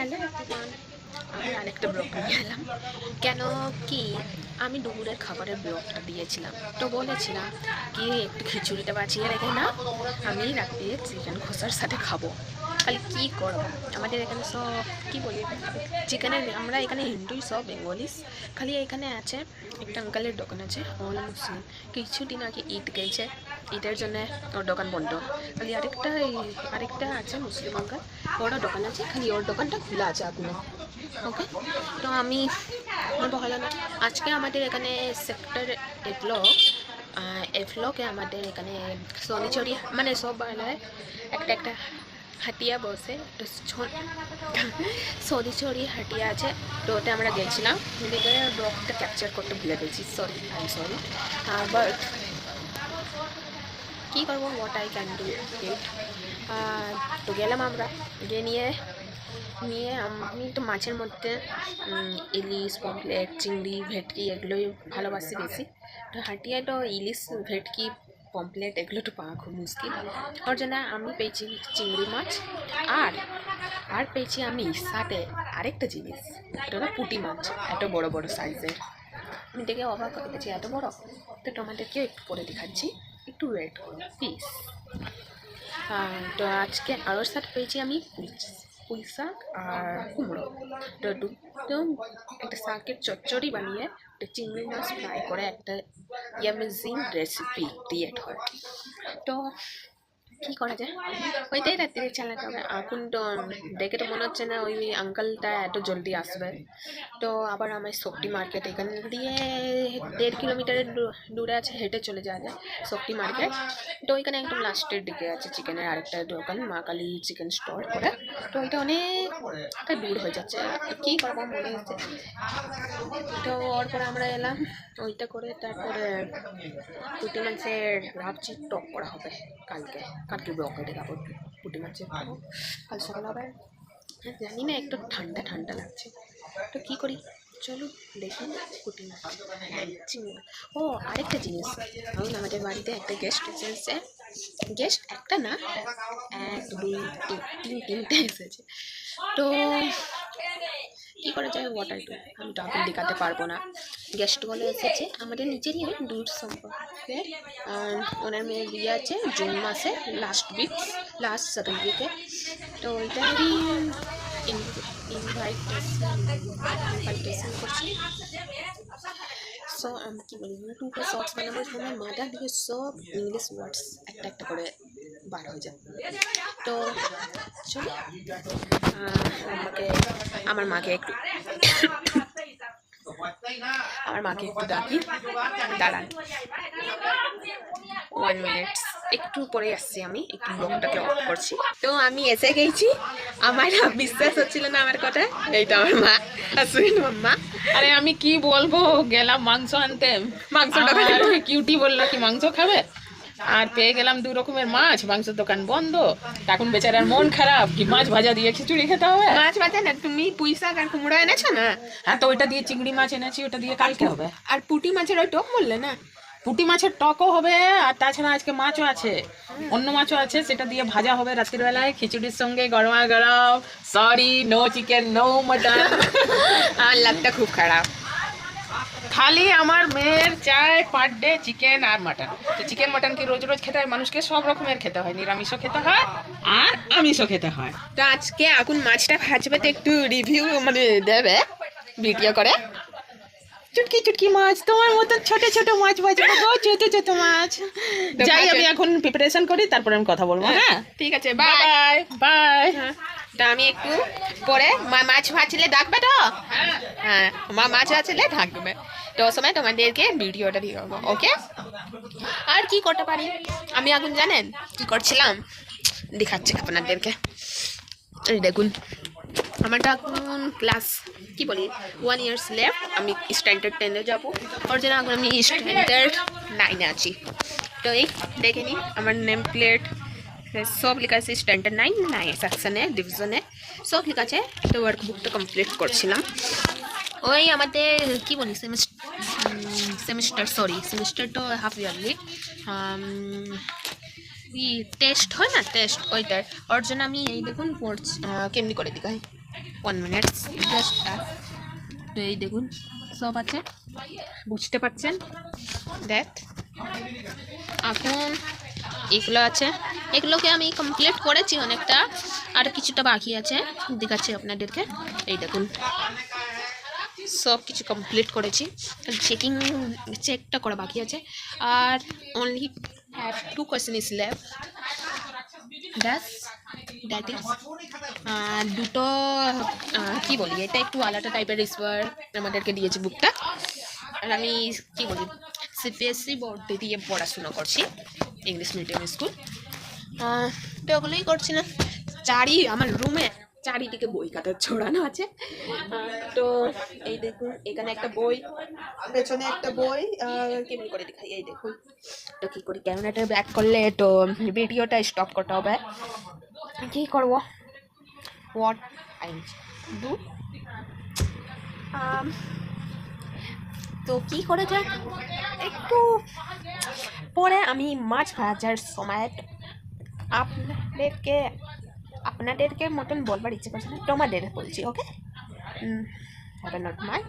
Hello everyone, আমি আরেকটা blog নিয়ে এলাম। কেন কি আমি দুপুরের খাবারের ব্লগটা দিয়েছিলাম, তো বলেছিলাম কি একটু খিচুড়িটা বাঁচিয়ে রেখে না, আমি রাত্রে চিকেন কষার সাথে খাবো। খালি কী করবো, আমাদের এখানে সব কি বলি চিকেনের, আমরা এখানে হিন্দুই সব বেঙ্গলিস। খালি এখানে আছে একটা আঙ্কালের দোকান আছে, ও হলো মুসলিম। কিছুদিন আগে ঈদ গেছে, ঈদের জন্য ওর দোকান বন্ধ। খালি আরেকটা আছে মুসলিম আঙ্কাল, বড় দোকান আছে, খালি ওর দোকানটা খোলা আছে এখনো। ওকে, তো আমি ভালো না। আজকে আমাদের এখানে সেক্টর এফ্লকে আমাদের এখানে শনিচড়ি মানে সব বেলায় একটা একটা হাটিয়া বসে, তো শনিচড়ি হাটিয়া আছে, তো ওতে আমরা গেছিলাম। দেখে ব্লগটা ক্যাপচার করতে ভুলে গেছি, সরি। বাট কী করবো, what I can do it. তো গেলাম আমরা, গিয়ে নিয়ে আমি তো মাছের মধ্যে ইলিশ, পমফ্লেট, চিংড়ি, ভেটকি এগুলোই ভালোবাসি বেশি। তো হাটিয়ায় তো ইলিশ, ভেটকি, পমফ্লেট এগুলো তো পাওয়া খুব মুশকিল। ওর জন্য আমি পেয়েছি চিংড়ি মাছ, আর পেয়েছি আমি সাথে আরেকটা জিনিস, এটা হলো পুঁটি মাছ, এত বড় বড় সাইজের। আমি দেখে অবাক হয়ে গেছি, এত বড়। তো তোমাদেরকেও একটু করে দেখাচ্ছি, একটু ওয়েট করো প্লিজ। তো আজকে আরোর সাথে পেয়েছি আমি পুঁই শাক আর কুমড়ো। তো একদম একটা শাকের চচ্চড়ি বানিয়ে একটা চিংড়ি মাছ ফ্রাই করে একটা অ্যামেজিং রেসিপি ক্রিয়েট হয়। তো কী করা যায়, ওইটাই রাত্রে চালাতে হবে। এখন তো দেখে তো মনে হচ্ছে না ওই আঙ্কালটা এত জলদি আসবে। তো আবার আমার শক্তি মার্কেট এখান দিয়ে 1.5 কিলোমিটারের দূরে আছে, হেঁটে চলে যাওয়া যায় শক্তি মার্কেট। তো ওইখানে একদম লাস্টের দিকে আছে চিকেনের আরেকটা দোকান, মা কালী চিকেন স্টোর করে। তো ওইটা অনেকটা দূর হয়ে যাচ্ছে, কী করবো মনে হচ্ছে। তো ওর পরে আমরা এলাম ওইটা করে, তারপরে পুঁটি মাছের ভাবছি টক করা হবে কালকে ব্লগে দেখাবো। পুঁটি মাছের টক কাল সকাল হবে। জানি না, একটু ঠান্ডা ঠান্ডা লাগছে, তো কী করি চলো দেখি। পুঁটি মাছ, হ্যাঁ চিংড়ি। ও আরেকটা জিনিস, এখন আমাদের বাড়িতে একটা গেস্ট এসেছে। গেস্ট একটা না, 1 2 3 3 এসেছে। তো কী করা যায়, ওয়াটার টু আমি তো এখন দেখাতে পারবো না। গেস্টগুলো এসেছে আমাদের নিচেরই দূর সম্পর্কে। ওনার মেয়ের বিয়ে আছে জুন মাসে, লাস্ট সেকেন্ড উইকে। তো ওইটারই ইনভাইটেশন করছি। সো আমি কী বলি, ইউটিউবে শর্টস বানাবার সময় মাথা দিয়ে সব ইংলিশ ওয়ার্ডস একটা করে বার হয়ে যায়। তো চলো আমার মাকে একটু ডাকি, দাঁড়ান 1 মিনিট, একটু পরে আসছি। আমি একটু ব্লগটাকে অফ করছি। তো আমি এসে গেছি, আমার বিশ্বাস হচ্ছিল না আমার কথা। এইটা আমার মা, মা। আরে আমি কি বলবো, গেলাম মাংস আনতে, মাংসটা কিউটি বললো কি মাংস খাবে, আর পেয়ে গেলাম 2 রকমের মাছ, মাংসের দোকান বন্ধ। এখন বেচারার মন খারাপ, কি মাছ ভাজা দিয়ে খিচুড়ি খেতে হবে। মাছ ভাজা না, তুমি পুঁই শাক আর কুমড়ো এনেছো না? হ্যাঁ, তো ওইটা দিয়ে চিংড়ি মাছ এনেছি, ওটা দিয়ে কালকে হবে। আর পুঁটি মাছের ওই টক বললে না, পুঁটি মাছের টকও হবে, আর তাছাড়া আজকে মাছও আছে, অন্য মাছও আছে, সেটা দিয়ে ভাজা হবে রাত্রির বেলায় খিচুড়ির সঙ্গে গরমা গরম। Sorry, no chicken no mutton. আমার লাভটা খুব খারাপ। খালি আমার মেয়ের চাই পার ডে চিকেন আর মাটন। তো চিকেন মাটন কি রোজ রোজ খেতে হয়? মানুষকে সব রকমের খেতে হয়, নিরামিষও খেতে হয় আর আমিষও খেতে হয়। তো আজকে এখন মাছটা ভাজবে, তো একটু রিভিউ মানে দেবে ভিডিও করে। চুটকি চুটকি মাছ, তোমার মতো ছোট ছোট মাছ ভাজবো গো, ছোট ছোট মাছ। যাই, আমি এখন প্রিপারেশন করি, তারপরে আমি কথা বলবো। হ্যাঁ ঠিক আছে, বাই বাই বাই। তা আমি একটু পরে মাছ ভাজলে ডাকবে তো? হ্যাঁ, মাছ ভাজলে থাকবে, তো ওই সময় তোমাদেরকে ভিডিওটা দিয়ে দেবো। ওকে, আর কি করতে পারি আমি এখন, জানেন কি করছিলাম? দেখাচ্ছি আপনাদেরকে। এই দেখুন, আমারটা এখন ক্লাস কি বলি 1 ইয়ার্স লেফট, আমি স্ট্যান্ডার্ড 10-এ যাবো। ওর জন্য এখন আমি স্ট্যান্ডার্ড 9-এ আছি। তো এই দেখে নিন আমার নেম প্লেট সব লেখা আছে, স্ট্যান্ডার্ড 9 সেকশনে, ডিভিশনে সব লেখা আছে। তো ওয়ার্কবুকটা কমপ্লিট করছিলাম। ওই আমাদের কি বলি সেমিস্টার তো হাফ ইয়ারলি টেস্ট হয় না, টেস্ট ওইটার। ওর জন্য আমি এই দেখুন কেমনি করে দেখাই। 1 মিনিট জাস্ট। তো এই দেখুন সব আছে, বুঝতে পারছেন। দেখ এখন এগুলো আছে, এগুলোকে আমি কমপ্লিট করেছি অনেকটা, আর কিছুটা বাকি আছে, দেখাচ্ছি আপনাদেরকে। এই দেখুন সব কিছু কমপ্লিট করেছি, চেকটা করা বাকি আছে। আর only have 2 question is left, that is দুটো কি বলি, এটা একটু আলাদা টাইপের রিসভার আমাদেরকে দিয়েছে বুকটা। আর আমি কি বলি, সিবিএসসি বোর্ডে দিয়ে পড়াশোনা করছি, ইংলিশ মিডিয়াম স্কুল। তো ওগুলোই করছি না। আমার রুমে চারিদিকে বই খাতা ছড়ানো আছে। তো এই দেখুন এখানে একটা বই, পেছনে একটা বই, কেমনি করে দেখাই, এই দেখুন। তো কী করি, ক্যামেরাটা ব্যাক করলে তো ভিডিওটা স্টপ করতে হবে, কী করবো, হোয়াট আই ডু। তো কী করে যায়, একটু পরে আমি মাছ ভাজার সময় আপনাদেরকে মতন বলবার ইচ্ছে করছে না, তোমাদের বলছি, ওকে? Not my.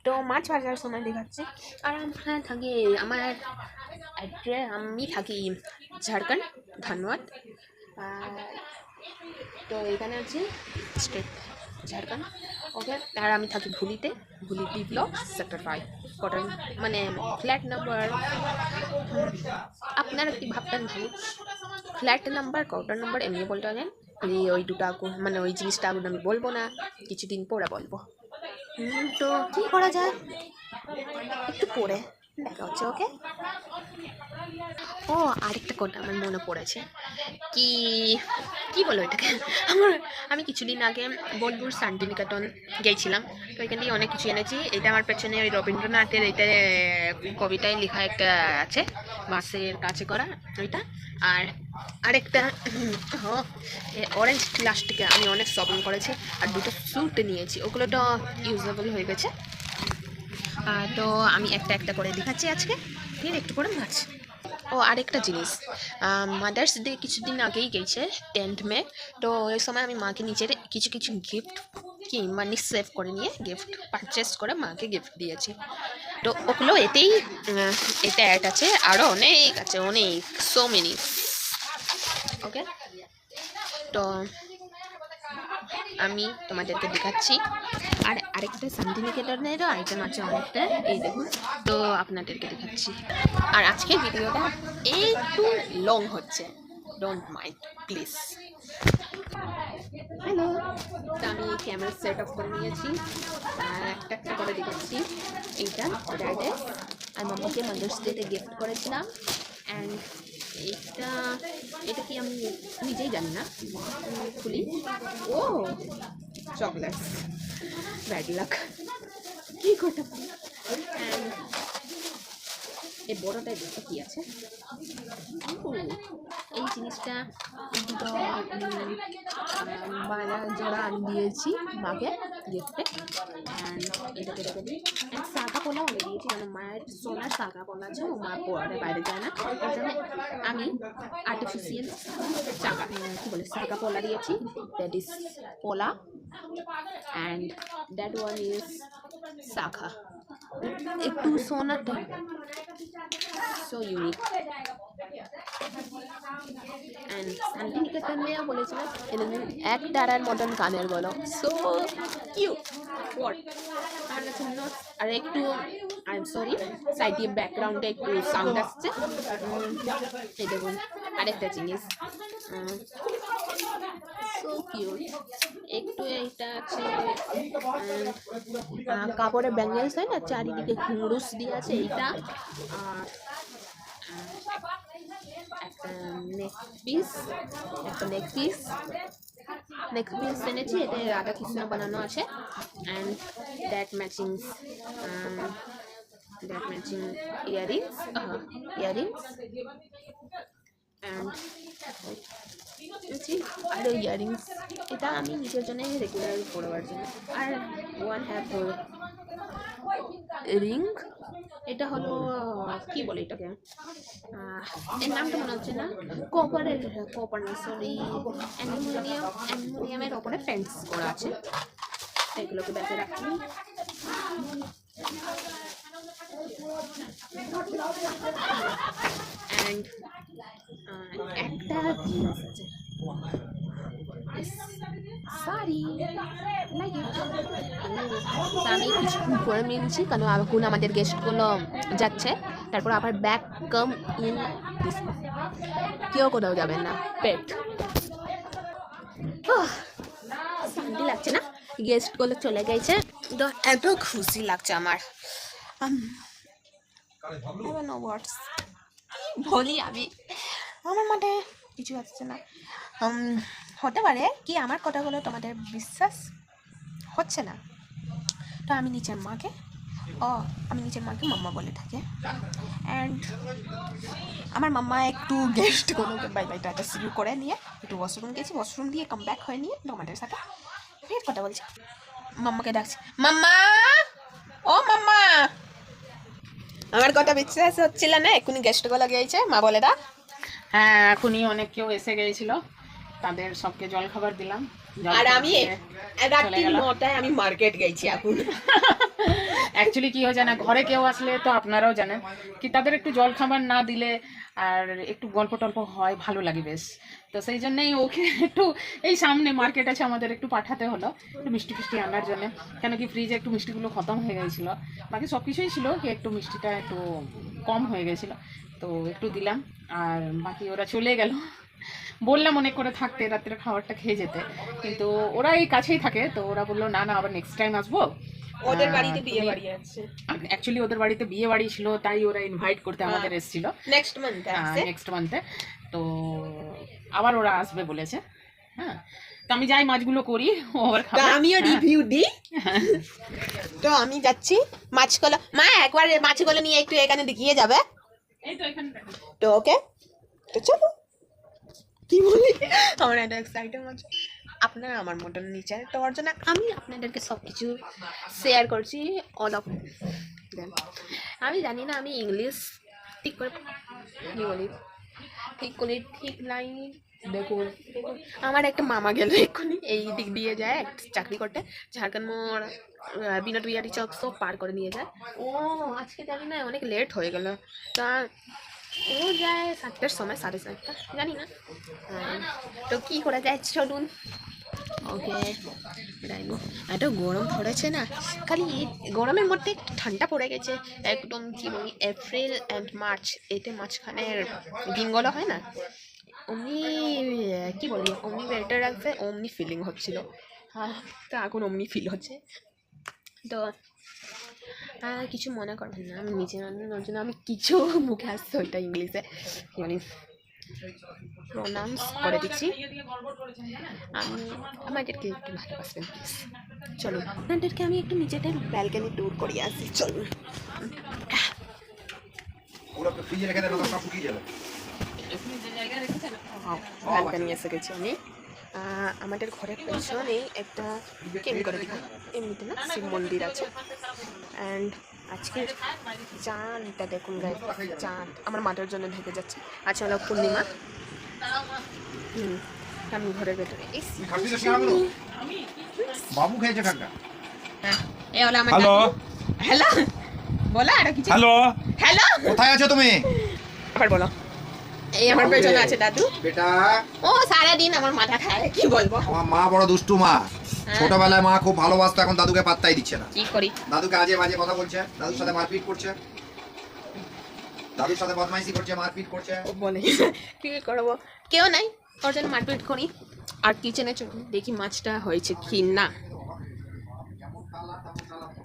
তো মাছ ভাজার সময় দেখাচ্ছি। আর আমরা থাকি, আমি থাকি ঝাড়খণ্ড, ধন্যবাদ। তো এখানে আছি স্টেট ঝাড়খণ্ড, ওকে। আর আমি থাকি ভুলি ব্লক সেক্টর 5 কটন, মানে ফ্ল্যাট নাম্বার। আপনারা কি ভাবতেন ভালো, ফ্ল্যাট নাম্বার কটন নাম্বার এমনি বলতে পারেন। ওই দুটা মানে ওই জিনিসটা এখন আমি বলবো না, কিছুদিন পরে বলবো। তো কী করা যায়, একটু পরে দেখা হচ্ছে, ওকে? ও আরেকটা কথা আমার মনে পড়েছে, কি বলো এটাকে, আমি কিছুদিন আগে বোলপুর শান্তিনিকেতন গিয়েছিলাম, তো এখান দিয়ে অনেক কিছু এনেছি। এটা আমার পেছনে ওই রবীন্দ্রনাথের এটা কবিতায় লেখা একটা আছে, বাঁশের কাছে করা ওইটা। আর আরেকটা অরেঞ্জ প্লাস্টিকে আমি অনেক শপিং করেছি, আর দুটো স্যুট নিয়েছি, ওগুলো তো ইউজেবল হয়ে গেছে। তো আমি একটা করে দেখাচ্ছি আজকে, ফির একটু করে মাছ। ও আরেকটা জিনিস, মাদার্স ডে কিছুদিন আগেই গেছে 10th মে, তো ওই সময় আমি মাকে নিচের কিছু গিফট মানি সেভ করে নিয়ে গিফট পারচেস করে মাকে গিফট দিয়েছি। তো ওগুলো এতেই এটা অ্যাড আছে, আরও অনেক আছে, অনেক, সো মেনি, ওকে? তো আমি তোমাদেরকে দেখাচ্ছি। আর আরেকটা শান্তিনিকেতনেরও আইটেম আছে অনেকটা, এই দেখুন। তো আপনাদেরকে দেখাচ্ছি। আর আজকের ভিডিওটা একটু লং হচ্ছে, ডোন্ট মাইন্ড প্লিজ। হ্যালো, তো আমি ক্যামেরা সেট অফ করে নিয়েছি, আর একটা করে দেখাচ্ছি। এইটা ড্যাডে আর মাম্মাকে মাদার্স ডেতে গিফট করেছিলাম। অ্যান্ড এটা কি আমি নিজেই জানি না, খুলি। ও চকলেটস, ব্যাড লাক, কী করতে পারি। অ্যান্ড এই বড়টায় দেখতে কী আছে, এই জিনিসটা দুটো বালা জোড়া আমি দিয়েছি মাকে গিফটে। অ্যান্ড এটাকে অ্যান্ড শাখা পোলাও আমি দিয়েছি, কারণ মায়ের সোনার শাখা পোলা আছে, ও মা পরে বাইরে যায় না, ওই জন্য আমি আর্টিফিশিয়াল শাখা পোলা দিয়েছি, দ্যাট ইজ পোলা, অ্যান্ড দ্যাট ওয়ান ইজ শাখা, একটু সোনাটা, সো ইউনিক। অ্যান্ড শান্তিনিকেতনেও বলেছিলাম এক তারার মতন কানের বলো, সো কিউট। আমার কাছে আর একটু, আই এম সরি, সাইডে ব্যাকগ্রাউন্ডে একটু সাউন্ড আসছে। এই দেখুন আরেকটা জিনিস, সো কিউট, একটু এইটা আছে কাপড়ের ব্যাঙ্গেলস হয় না, চারিদিকে ঘুঙরুস দিয়ে আছে এইটা। আর একটা নেক পিস এনেছি, এতে রাধা কৃষ্ণ বানানো আছে। And that matching earrings and আরও ইয়ারিংস, এটা আমি নিজের জন্য রেগুলার পরবার জন্য। আর ওয়ান হ্যাভ রিং, এটা হলো কি বলে এটাকে, এর নামটা মনে হচ্ছে না, কপারের, কপার না সরি, অ্যালুমিনিয়ামের ওপরে ফেন্স করা আছে। এগুলোকে ব্যাগে রাখি। অ্যান্ড একটা জিনিস আছে, সরি লাইক ইট। আমি কিছুক্ষণ পরে মিলছি, কারণ এখন আমাদের গেস্টগুলো যাচ্ছে, তারপর আবার ব্যাক কাম ইন দিস, কেউ কোথাও যাবেন না, পেট। শান্তি লাগছে না, গেস্টগুলো চলে গেছে তো এত খুশি লাগছে আমার। বলি আমি, আমার মাঠে কিছু আসছে না। হতে পারে কি আমার কথাগুলো তোমাদের বিশ্বাস হচ্ছে না, তো আমি নিচের মাকে মাম্মা বলে থাকি। অ্যান্ড আমার মাম্মা একটু গেস্টগুলোকে বাই বাই টাটা শুরু করে নিয়ে একটু ওয়াশরুম গেছি, ওয়াশরুম দিয়ে কাম ব্যাক হয়ে নিয়ে তোমাদের সাথে ফের কথা বলছি। মাম্মাকে ডাকছি, মাম্মা, ও মাম্মা। আমার কথা বিশ্বাস হচ্ছিল না, এখনই গেস্টগুলো গিয়েছে, মা বলে দা। হ্যাঁ, এখনই অনেক কেউ এসে গিয়েছিল, তাদের সবকে জল খাবার দিলাম। আর আমি রাত্রি 9টায় আমি মার্কেট গেছি এখন। অ্যাকচুয়ালি কি হয়েছে না, ঘরে কেউ আসলে তো আপনারাও জানেন কি তাদের একটু জল খাবার না দিলে আর একটু গল্প টল্প হয়, ভালো লাগে বেশ। তো সেই জন্যই ওকে একটু এই সামনে মার্কেট আছে আমাদের, একটু পাঠাতে হলো একটু মিষ্টি ফিষ্টি আনার জন্য, কেন কি ফ্রিজে একটু মিষ্টিগুলো খতম হয়ে গেছিলো, বাকি সব কিছুই ছিল, কি একটু মিষ্টিটা একটু কম হয়ে গেছিলো, তো একটু দিলাম। আর বাকি ওরা চলে গেল, বললাম অনেক করে থাকতে, রাত্রে খাবারটা খেয়ে যেতে, কিন্তু ওরা এই কাছেই থাকে, তো ওরা বললো না না আবার নেক্সট টাইম আসবো। ওদের বাড়িতে বিয়ে বাড়ি আছে, অ্যাকচুয়ালি ওদের বাড়িতে বিয়ে বাড়ি ছিল, তাই ওরা ইনভাইট করতে আমাদের এসেছিল নেক্সট মান্থে। তো আবার ওরা আসবে বলেছে। হ্যাঁ, তো আমি যাই মাছগুলো করি, ও আবার খাবে, আমিও রিভিউ দিই। তো আমি যাচ্ছি মাছগুলো, মা একবার মাছগুলো নিয়ে একটু এখানে দেখিয়ে যাবে, এই তো এখানে তো ওকে, তো চলো। কি বলি, আমার একটা এক্সাইটেড আছে, আপনারা আমার মতন নিচে, তো ওর জন্য আমি আপনাদেরকে সব কিছু শেয়ার করছি অল অফ দেন। আমি জানি না আমি ইংলিশ ঠিক করে কী বলি, ঠিক লাইন। দেখুন আমার একটা মামা গেল এক্ষুনি, এই দিক দিয়ে যায় চাকরি করতে, ঝাড়খণ্ড মোড়, বিনোদ বিহারী চক সব পার করে নিয়ে যায়। ও আজকে জানি না অনেক লেট হয়ে গেল, তা ও যায় 7টার সময়, 7:30, জানি না। তো কী করা যায়, চলুন। ওকে, এত গরম পড়েছে না, খালি গরমের মধ্যে একটু ঠান্ডা পড়ে গেছে একদম। কি বলি, এপ্রিল অ্যান্ড মার্চ, এতে মাঝখানের দিনগুলো হয় না, অমনি কি বলি, অমনি বেটার লাগছে, অমনি ফিলিং হচ্ছিল। তো এখন অমনি ফিল হচ্ছে। তো কিছু মনে করবেন না, আমি নিজে রান্নার জন্য আমি কিছু মুখে আসছে ওইটা ইংলিশে কি বলি প্রোনাউন্স করে দিচ্ছি। আমি আমাদেরকে একটু ভালোবাসবেন প্লিজ। চলুন আপনাদেরকে আমি একটু নিজেদের ব্যালকনি ট্যুর করিয়ে আসি, চলুন। ব্যালকনি এসে গেছি আমি। আমাদের ঘরের পেছনে একটা কেন করে দিব, এমনিতে না শিব মন্দির আছে। অ্যান্ড আজকে চাঁদটা দেখুন গাইস, চাঁদ আমার মাথার জন্য ঢেকে যাচ্ছে। আজকে হলো পূর্ণিমা। আমি ঘরের ভেতরে বাবু খেয়েছে কাকা। হ্যাঁ, এই হলো আমার হ্যালো হ্যালো, বলো আর কিছু। হ্যালো হ্যালো, কোথায় আছো তুমি? আবার বলো। এই আমার পেছনে আছে দাদু। বেটা, ও সারাদিন আমার মাথা খায়, কি বলবো। আমার মা বড় দুষ্টু মা। ছোটবেলায় মা খুব ভালোবাসতো, এখন দাদুকে পাত্তাই দিচ্ছে না। কি করি, দাদুকে আজে বাজে কথা বলছে, দাদুর সাথে মারপিট করছে, দাদুর সাথে বদমাইশি করছে, মারপিট করছে। ও বলে কি করবো, কেউ নাই, ওর জন্য মারপিট করি। আর কিচেনে চলুন দেখি মাছটা হয়েছে কি না।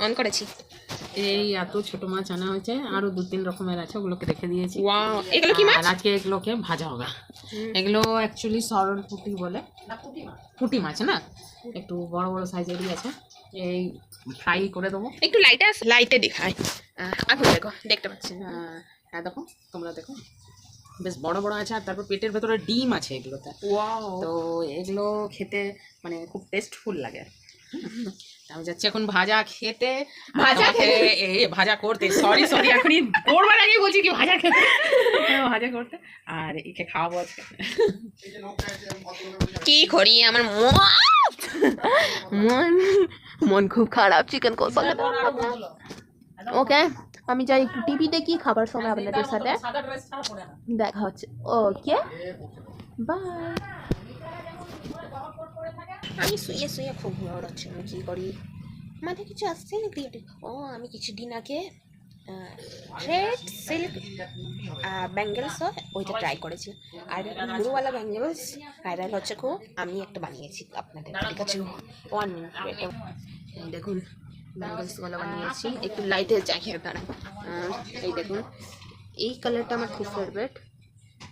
অন করেছি। এই এত ছোট মাছ আনা হয়েছে, আরো 2-3 রকমের আছে, ওগুলোকে রেখে দিয়েছি। ওয়াও, এগুলো কি মাছ? আর আজকে এগুলোকে ভাজা হবে। এগুলো অ্যাকচুয়ালি সরল পুঁটি বলে, পুঁটি মাছ না, একটু বড় বড় সাইজেরই আছে। এই ফ্রাই করে দেবো। একটু লাইটে দেখাই, আগুন দেখো, দেখতে পাচ্ছি না। হ্যাঁ দেখো, তোমরা দেখো, বেশ বড় বড় আছে, আর তারপর পেটের ভেতরে ডিম আছে এগুলোতে। ওয়াও, তো এগুলো খেতে মানে খুব টেস্টফুল লাগে। আমি যাচ্ছি এখন ভাজা খেতে, ভাজা ভাজা করতে, সরি এখনই করবার আগেই বলছি কি ভাজা খেতে, ভাজা করতে, আর একে খাওয়াবো আজকে। কি করি, আমার মন খুব খারাপ চিকেন কষা ওকে, আমি যাই একটু টিভি দেখি, খাবার সময় আপনাদের সাথে দেখা হচ্ছে। Okay bye. আমি শুয়ে শুয়ে খুব ঘুমার হচ্ছে, আমি কী করি মাথায় কিছু আসছে না ক্রিয়েটিভ। আমি কিছুদিন আগে থ্রেড সিল্ক ব্যাঙ্গেলস হয় ওইটা ট্রাই করেছি, আর ঘুরুওয়ালা ব্যাঙ্গেলস ভাইরাল হচ্ছে খুব, আমি একটা বানিয়েছি আপনাদের কাছে 1 মিনিট। এই দেখুন ব্যাঙ্গেলসগুলো বানিয়েছি, একটু লাইটের জায়গায় তারা। এই দেখুন এই কালারটা আমার খুব ফেভারিট,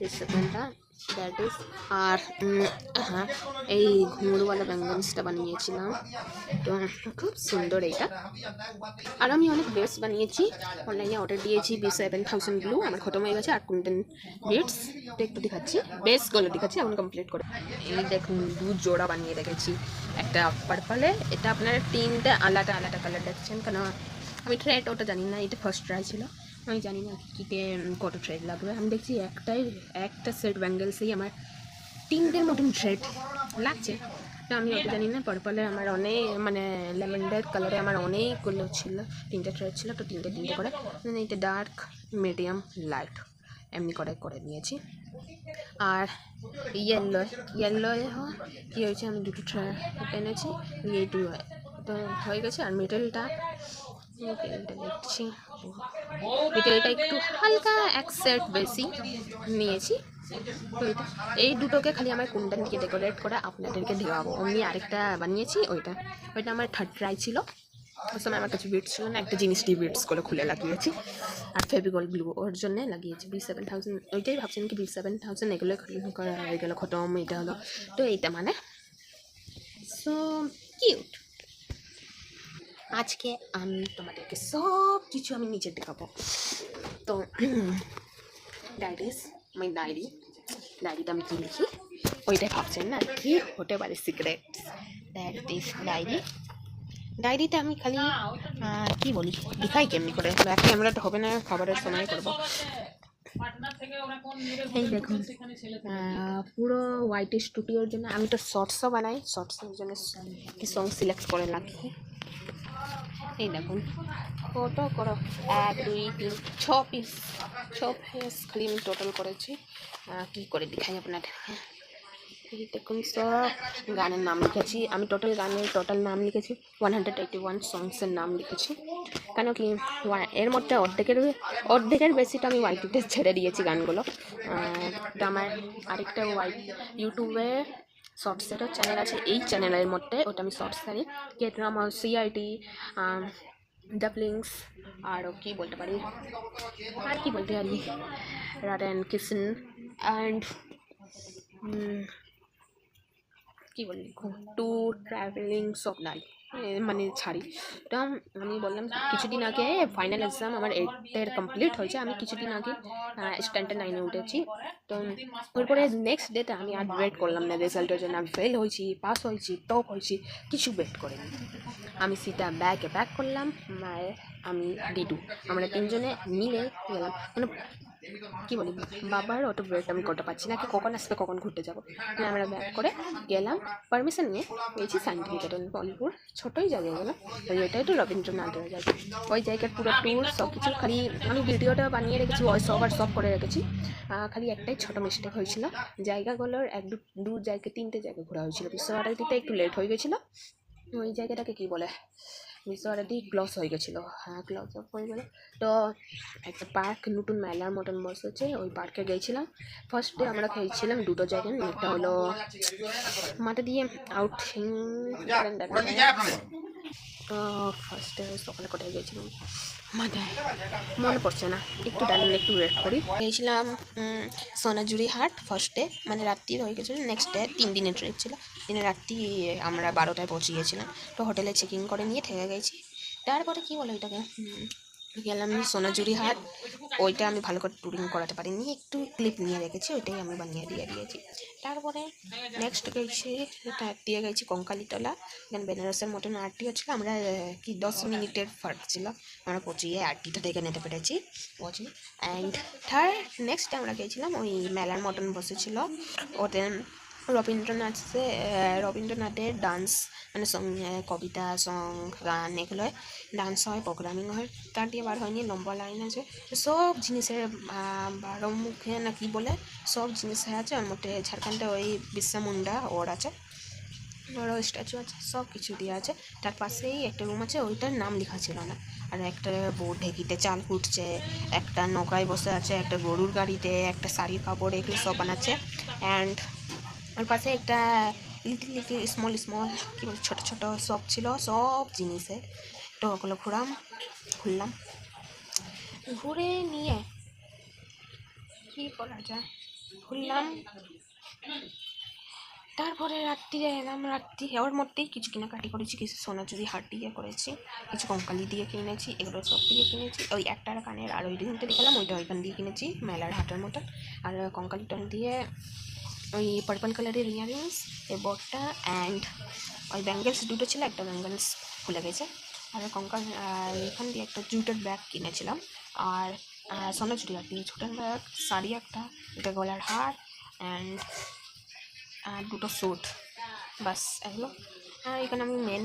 এই সেকেন্ডটা দ্যাট ইজ। আর হ্যাঁ এই ঘুঙুরওয়ালা ব্যাঙ্গেলসটা বানিয়েছিলাম, তো খুব সুন্দর এইটা। আর আমি অনেক বেস বানিয়েছি, অনলাইনে অর্ডার দিয়েছি, 7,000 ব্লু আমার খতম হয়ে গেছে, আর কোনদিন বিটস একটু দেখাচ্ছি, বেসগুলো দেখাচ্ছি এখন কমপ্লিট করে। এই দেখুন 2 জোড়া বানিয়ে রেখেছি, একটা পার্পলে, এটা আপনারা 3টে আলাদা আলাদা কালার দেখছেন, কেন আমি থ্রেড ওটা জানি না, এটা ফার্স্ট ট্রাই ছিল, আমি জানি না কীতে কত থ্রেড লাগবে। আমি দেখছি একটা সেট ব্যাঙ্গেলসেই আমার 3টের মতন থ্রেড লাগছে, তো আমি ওটা জানি না। পার্পলে আমার অনেক মানে ল্যাভেন্ডার কালারে আমার অনেকগুলো ছিল, 3টে থ্রেড ছিল, তো 3টে করে এটা ডার্ক মিডিয়াম লাইট এমনি করে নিয়েছি। আর ইয়েলো কী হয়েছে, আমি 2টো থ্রেড এনেছি, এই 2 তো হয়ে গেছে। আর মিডলটা দেখছি, মিডলটা একটু হালকা 1 সেট বেশি নিয়েছি, তো এই দুটোকে খালি আমার কোনটা দিকে ডেকোরেট করে আপনাদেরকে দেওয়াবো। অমনি আরেকটা বানিয়েছি, ওইটা আমার 3rd ট্রাই ছিল, ওই সময় আমার কাছে বিটস ছিল না, একটা জিনিস দিয়ে বিটসগুলো খুলে লাগিয়েছি, আর ফেভিকল গ্লু ওর জন্য লাগিয়েছি। 7,000 ওইটাই ভাবছেন কি 7,000 এগুলো করা হয়ে গেলো, খতম, এটা হলো। তো এইটা মানে সো কিউট। আজকে আমি তোমাদেরকে সব কিছু আমি নিচে দেখাবো। তো দ্যাট ইজ মাই ডায়েরিটা আমি কী লিখি ওইটাই ভাবছেন না, কি হতে পারে সিক্রেটস, দ্যাট ইজ ডায়েরিতে আমি খালি কি বলি লিখাই কেমনি করে, ব্যাক ক্যামেরাটা হবে না, খাবারের সময় করবো। এই দেখুন পুরো হোয়াইট স্টুডিওর জন্য আমি তো শর্টসও বানাই, শর্টসের জন্য কি সং সিলেক্ট করে রাখি। এই দেখুন কত করো 1 2 3 6 পিস খালি আমি টোটাল করেছি। কী করে দেখাই আপনাদের, এই দেখুন সব গানের নাম লিখেছি আমি, টোটাল নাম লিখেছি 181 সংসের নাম লিখেছি, কেন কি এর মধ্যে অর্ধেকের বেশিটা আমি ওয়াইটিতে ছেড়ে দিয়েছি গানগুলো। তো আমার আরেকটা ইউটিউবে শর্টসেরও চ্যানেল আছে, এই চ্যানেলের মধ্যে ওটা আমি শর্টস ছাড়ি, কেটরামা সিআইটি ডাবলিংস, আরও কী বলতে পারি, আর কি বলতে পারি, রাট অ্যান্ড কিচেন অ্যান্ড কী বলি ট্যুর ট্রাভেলিং সব নাই মানে ছাড়ি। তো আমি বললাম কিছুদিন আগে ফাইনাল এক্সাম আমার 8-এর কমপ্লিট হয়েছে, আমি কিছুদিন আগে স্ট্যান্ডার্ড 9-এ উঠেছি। তো তারপরে নেক্সট ডেতে আমি আর ওয়েট করলাম না রেজাল্টের জন্য, আমি ফেল হয়েছি, পাস হয়েছি, টপ হয়েছি, কিছু ওয়েট করিনি, আমি সিটা ব্যাক করলাম, আমি ডিডু, আমরা 3জনে মিলে গেলাম। মানে কী বলি বাবার অটো ওয়েট আমি করতে পারছি না, কি কখন আসবে কখন ঘুরতে যাবো, আমরা ব্যাক করে গেলাম, পারমিশন নিয়ে গেছি শান্তিনিকেতন বলপুর, ছোটোই জায়গায় গেলাম, ওইটাই তো রবীন্দ্রনাথের জায়গা, ওই জায়গার পুরো ট্যুর সব কিছু, খালি আমি ভিডিওটা বানিয়ে রেখেছি, ভয়েস ওভার সব করে রেখেছি, খালি একটাই ছোটো মিস্টেক হয়েছিল, জায়গাগুলোর 1-2 জায়গায় 3টে জায়গা ঘোরা হয়েছিল, বিশ্বভারতী দিতে একটু লেট হয়ে গেছিলো, ওই জায়গাটাকে কী বলে বিশ্বভারতী ক্লস হয়ে গেছিলো, ক্লস অফ হয়ে গেলো। তো একটা পার্ক নতুন মেলার মতন বসেছে, ওই পার্কে গিয়েছিলাম। ফার্স্টে আমরা খেয়েছিলাম 2টো জায়গায়, একটা হলো মাথা দিয়ে আউটিং, তো ফার্স্টে সকালে কোথায় গিয়েছিলাম মাথায় মনে পড়ছে না, একটু ডালিম একটু ওয়েট করি, গিয়েছিলাম সোনাঝুরি হাট ফার্স্টে, মানে রাত্রি হয়ে গেছিলো, নেক্সট ডে 3 দিনের ট্রিপ ছিল, দিনের রাত্রি আমরা 12টায় পৌঁছে গিয়েছিলাম, তো হোটেলে চেকিং করে নিয়ে থেকে গেছি। তারপরে কী বলে ওইটাকে গেলাম সোনাঝুরি হাট। ওইটা আমি ভালো করে ট্যুরিং করাতে পারিনি, একটু ক্লিপ নিয়ে রেখেছি, ওইটাই আমি বানিয়ে দিয়ে দিয়েছি। তারপরে নেক্সট গেছি দিয়ে গেছি কঙ্কালীতলা, এখানে বেনারসের মতন আরটি হচ্ছিলো। আমরা কি 10 মিনিটের ফার্ক ছিল, আমরা পচিয়ে আরটিটা দেখে নিতে পেরেছি পচি। অ্যান্ড থার্ড নেক্সট আমরা গিয়েছিলাম ওই মেলার মতন বসেছিল, ওতে রবীন্দ্রনাথের ডান্স মানে সং, কবিতা সং গান এগুলো ডান্স হয়, প্রোগ্রামিং হয়। তার দিয়ে বার হয়নি, লম্বা লাইন আছে, সব জিনিসের 12 মুখে না কি বলে সব জিনিস আছে। ওর মধ্যে ঝাড়খণ্ডে ওই বিরসা মুন্ডা ওর আছে, বড় স্ট্যাচু আছে, সব কিছু দিয়ে আছে। তার পাশেই একটা রুম আছে, ওইটার নাম লেখা ছিল না। আর একটা বউ ঢেকিতে চাল কুটছে, একটা নৌকায় বসে আছে, একটা গরুর গাড়িতে, একটা শাড়ির কাপড়, এগুলো সব বানাচ্ছে। অ্যান্ড ওর পাশে একটা লিটিল লিটিল স্মল স্মল কী বলে ছোটো ছোটো সব ছিল, সব জিনিসের। তো ওগুলো ঘুরলাম, ঘুরে নিয়ে কী করা যায় ঘুরলাম। তারপরে রাত্রিরে এলাম, রাত্রি ওর মধ্যেই কিছু কেনাকাটি করেছি, কিছু সোনাঝুরি হাট দিয়ে করেছি, কিছু কঙ্কালি দিয়ে কিনেছি, এগুলো সব দিয়ে কিনেছি। ওই একটার কানের আর ওই রিংটা দেখালাম, ওইটা ওইখান দিয়ে কিনেছি মেলার হাটের মতন। আর কঙ্কালিটা দিয়ে ওই পার্পল কালারের ইয়াররিংস, এই বটটা অ্যান্ড ওই ব্যাঙ্গেলস দুটো ছিল, একটা ব্যাঙ্গেলস খুলে গেছে। আর কঙ্কাল এখান দিয়ে একটা জুটের ব্যাগ কিনেছিলাম। আর সোনাঝুরি হাট দিয়ে জুটের ব্যাগ, শাড়ি একটা গলার হার অ্যান্ড আর দুটো স্যুট, বাস এগুলো। আর এখানে আমি মেন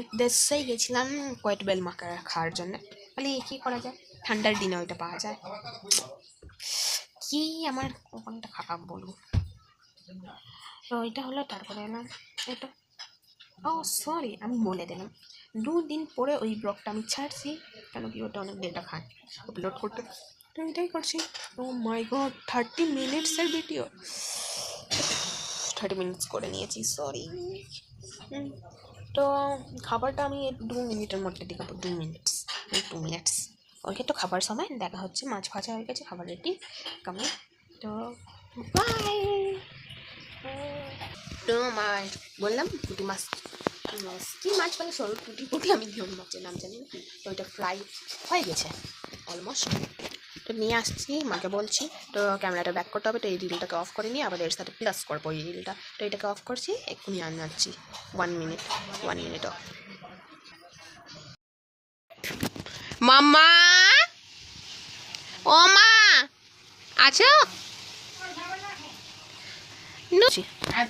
উদ্দেশ্যেই গেছিলাম কোয়েট বেল মাখা খাওয়ার জন্য। খালি কী করা যায়, ঠান্ডার দিনে ওইটা পাওয়া যায়। কি আমার ওখানটা খারাপ বলবো, তো ওইটা হলো। তারপরে এলাম এটা, ও সরি আমি বলে দিলাম 2 দিন পরে ওই ব্লগটা আমি ছাড়ছি, কেন কি ওটা অনেক ডেটা খায় আপলোড করতে, তো এটাই করছি। ও মাই গড 30 মিনিটসের ভিডিও, 30 মিনিটস করে নিয়েছি, সরি। তো খাবারটা আমি 2 মিনিটের মধ্যে দেখাবো, 2 মিনিটস ওকে। তো খাবার সময় দেখা হচ্ছে, মাছ ভাজা হয়ে গেছে, খাবার রেডি কেমন। তো বাই। তো মাছ বললাম পুঁটি মাছ, কি মাছ বলে সরু পুঁটি আমি ধরুন মাছের নাম জানি না। তো ওইটা ফ্রাই হয়ে গেছে অলমোস্ট, তো নিয়ে আসছি, মাকে বলছি। তো ক্যামেরাটা ব্যাক করতে হবে, তো এই রিলটাকে অফ করে নিয়ে আবার এর সাথে প্লাস করবো এই রিলটা। তো এটাকে অফ করছি, এক্ষুনি আনাচ্ছি, 1 মিনিট অফ। মাম্মা, ও মা আছো,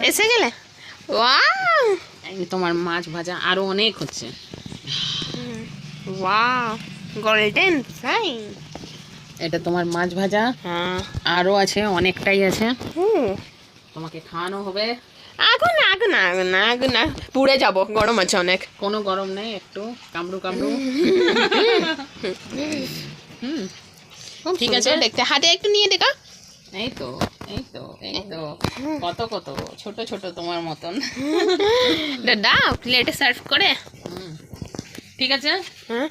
এসে গেলে? ওয়াও এই তোমার মাছ ভাজা আরো অনেক হচ্ছে। Wow golden fry. এটা তোমার মাছ ভাজা, হ্যাঁ আরো আছে, অনেকটাই আছে, হুম। তোমাকে খাওয়ানো হবে। আগুন না পুড়ে যাবো, গরম আছে অনেক। কোনো গরম নেই, একটু কামড়ু হুম, ঠিক আছে, দেখতে হাতে একটু নিয়ে দেখা। এই তো কত কত ছোট ছোট তোমার মতন। দাদা প্লেটে সার্ভ করে। হুম, ঠিক আছে। হ্যাঁ,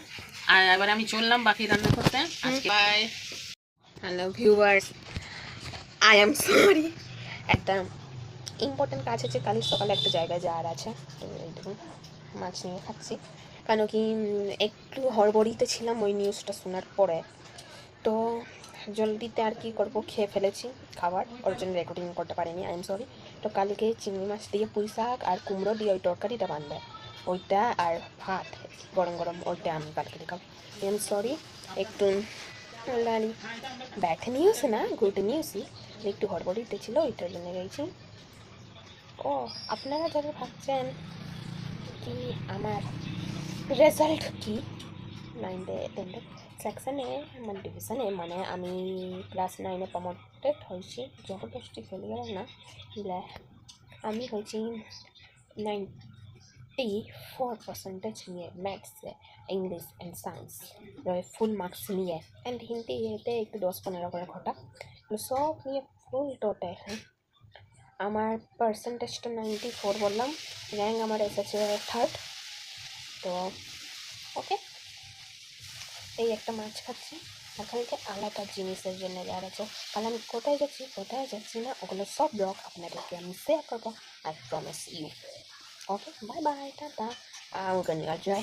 আর এবার আমি চললাম বাকি রান্না করতে। আজকে bye. Hello viewers, I am sorry, একটা ইম্পর্টেন্ট কাজ আছে, কাল সকালে একটা জায়গায় যাওয়ার আছে। তো এই দেখুন মাছ নিয়ে খাচ্ছি, কেন কি একটু হড়বড়িতে ছিলাম ওই নিউজটা শোনার পরে। তো জলদিতে আর কি করবো, খেয়ে ফেলেছি খাবার, ওর জন্য রেকর্ডিং করতে পারিনি, আই এম সরি। তো কালকে চিংড়ি মাছ দিয়ে পুঁই শাক আর কুমড়ো দিয়ে ওই তরকারিটা বানবে, ওইটা আর ভাত গরম গরম, ওইটা আমি কালকে দেখাবো। আই এম সরি, একটু ব্যাড নিউজ না, গুড নিউজই, একটু হড়বড়িতে ছিল, ওইটার জন্য গেছি। ও আপনারা যারা ভাবছেন কি আমার রেজাল্ট কি 9th সেকশনে আমার ডিভিশনে, মানে আমি ক্লাস 9-এ প্রমোটেড হয়েছি, জবরদস্তি ফেলিয়ার না, আমি হয়েছি 94% নিয়ে ম্যাথসে, English and science full marks নিয়ে, অ্যান্ড হিন্দিতে একটু 10-15 করে ঘটা, সব নিয়ে ফুল টোটাল। আমার পার্সেন্টেজটা 94 বললাম, র্যাঙ্ক আমার এসেছে 3rd। তো ওকে, এই একটা মাছ খাচ্ছি, আর কালকে আলাদা জিনিসের জন্য যাওয়ার আছে। কাল আমি কোথায় যাচ্ছি না, ওগুলো সব ব্লগ আপনাদেরকে আমি শেয়ার করবো, I promise you. Okay bye bye, টাটা। I'm gonna try